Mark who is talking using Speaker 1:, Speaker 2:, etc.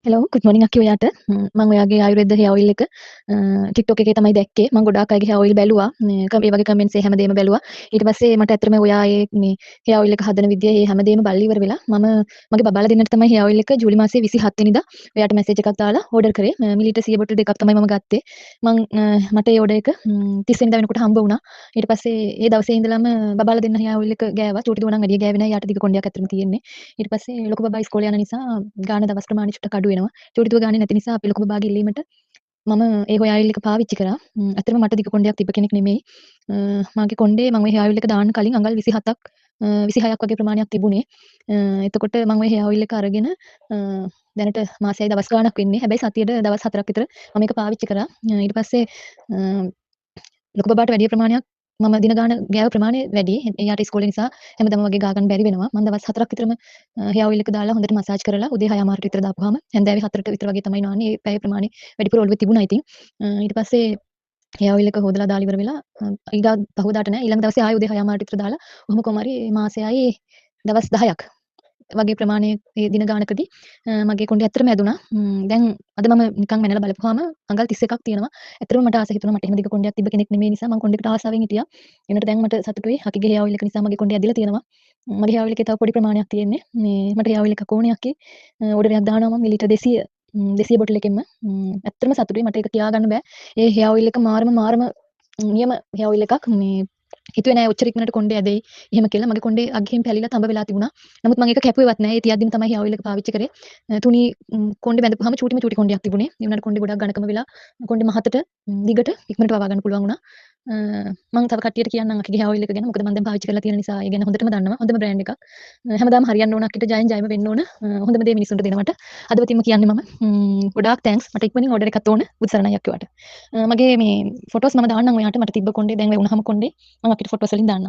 Speaker 1: Hello good මොර්නිං අක්කි ඔයාට මම ඔයාගේ ආයුර්වේද හෙයාර් ඔයිල් එක TikTok එකේ තමයි දැක්කේ මම ගොඩාක් අයගේ හෙයාර් ඔයිල් බැලුවා මේ ඒ වගේ කමෙන්ට්ස් ඒ හැමදේම බැලුවා ඊට පස්සේ මට ඇත්තටම ඔයා මේ හෙයාර් ඔයිල් එක හදන විදිය ඒ හැමදේම බලලා ඉවර වෙලා මම මගේ බබාලා දෙන්නට තමයි හෙයාර් ඔයිල් එක ජූලි මාසේ 27 වෙනිදා ඔයාට මැසේජ් එකක් දාලා ඕඩර් කරේ මිලිලීටර් 100 බොටල් දෙකක් තමයි මම ගත්තේ මට ඒ ඕඩර් එක 30 වෙනිදා වෙනකොට හම්බ වුණා ඊට පස්සේ ඒ දවසේ ඉඳලම බබාලා දෙන්න හෙයාර් ඔයිල් එක ගෑවා චූටි දුව නම් වැඩිය ගෑවේ නැහැ යාට දිග කොණ්ඩයක් ඇත්තටම තියෙන්නේ ඊට පස්සේ ලොකු බබා ඉස්කෝලේ යන නිසා ගාන දවස් ප්‍රමාණය චුට්ටක් අඩු වෙනවා චූටි දුව ගානේ නැති නිසා අපි ලොකු බබාගේ ඉල්ලීමට මම ඒ හොයා ඔයිල් එක පාවිච්චි කරා. ඇත්තටම මට දිග කොණ්ඩයක් තිබ්බ කෙනෙක් නෙමෙයි. මගේ කොණ්ඩේ මම ওই හෙයාර් ඔයිල් එක දාන්න කලින් අඟල් 27ක් 26ක් වගේ ප්‍රමාණයක් තිබුණේ. එතකොට මම ওই හෙයාර් ඔයිල් එක අරගෙන දැනට මාසෙයි දවස් ගාණක් වෙන්නේ. හැබැයි සතියට දවස් 4ක් විතර මම ඒක පාවිච්චි කරා. ඊට පස්සේ ලොකු බබාට වැඩි ප්‍රමාණයක් මම දින ගාන ගෑව ප්‍රමාණය වැඩි. එයාට ඉස්කෝලේ නිසා හැමදාම වගේ ගා ගන්න බැරි වෙනවා. මම දවස් 4ක් විතරම හෙයාර් ඔයිල් එක දාලා හොඳට මසාජ් කරලා උදේ 6:00 විතර දාපුවාම හැන්දෑවේ 4ට විතර වගේ තමයි නාන්නේ. ඒ පැය ප්‍රමාණය වැඩිපුර ඔළුවේ තිබුණා ඉතින්. ඊට පස්සේ හෙයාර් ඔයිල් එක හොදලා දාලා ඉවර වෙලා ඊගා පහුවදාට නෑ ඊළඟ දවසේ ආයෙ උදේ 6:00 විතර දාලා කොහොම කොහම හරි මාසෙයි දවස් 10ක් වගේ ප්‍රමාණයේ ඒ දින ගානකදී මගේ කොණ්ඩේ ඇත්තටම ඇදුනා. දැන් අද මම නිකන් මැනලා බලපුවාම අඟල් 31ක් තියෙනවා. ඇත්තටම මට ආස හිතුණා මට එහෙම දිග කොණ්ඩයක් තිබ්බ කෙනෙක් නෙමෙයි නිසා මම කොණ්ඩේකට ආසාවෙන් හිටියා. ඒනට දැන් මට සතුටුයි. හකිගේ හෙයාර් ඔයිල් එක නිසා මගේ කොණ්ඩේ ඇදිලා තියෙනවා. මගේ හෙයාර් ඔයිල් එකේ තව පොඩි ප්‍රමාණයක් තියෙන්නේ. මේ මට හෙයාර් ඔයිල් එකක් ඕනේ අක්කේ. ඕඩරයක් දානවා මම මිලිලීටර් 200 200 බොටල් එකෙන්ම ඇත්තටම සතුටුයි. මට ඒක කියාගන්න බෑ. ඒ හෙයාර් ඔයිල් එක මාරම නියම හෙයාර් ඔයිල් එකක්. මේ හිතුවේ නෑ ඔච්චර ඉක්මනට කොණ්ඩේ ඇදෙයි. එහෙම කියලා මගේ කොණ්ඩේ අග්ගෙන් පැලිලා තඹ වෙලා තිබුණා. නමුත් මම ඒක කැපුවේවත් නෑ. ඒ තියද්දිම තමයි හෙයාර් ඔයිල් එක පාවිච්චි කරේ. තුනී කොණ්ඩේ බැඳපුවාම චූටි කොණ්ඩයක් තිබුණේ. ඒ වුණාට කොණ්ඩේ ගොඩක් ඝනකම වෙලා කොණ්ඩේ මහතට දිගට ඉක්මනට වවා ගන්න පුළුවන් වුණා. මම තව කට්ටියට කියන්නම් අකගේ හෙයාර් ඔයිල් එක ගැන. මොකද මම දැන් පාවිච්චි කරලා තියෙන නිසා ඒ ගැන හොඳටම දන්නවා. හොඳම බ්‍රෑන්ඩ් එකක්. හැමදාම හරියන්න ඕන අක්කිට ජයම වෙන්න ඕන. හොඳම දේ මිනිස්සුන්ට දෙනවට. හදවතින්ම කියන්නේ මම ගොඩාක් තෑන්ක්ස්. මට ඉක්මනින් ඕඩර් එකක් ඕන. බුදු සරණයි අක්කියට. මගේ මේ ෆොටෝස් මම දාන්නම් ඔයාට මට තිබ්බ කොණ්ඩේ දැන් වුණාම කොණ්ඩේ මම අක්කිට ෆොටෝස් වලින් දාන්නම්.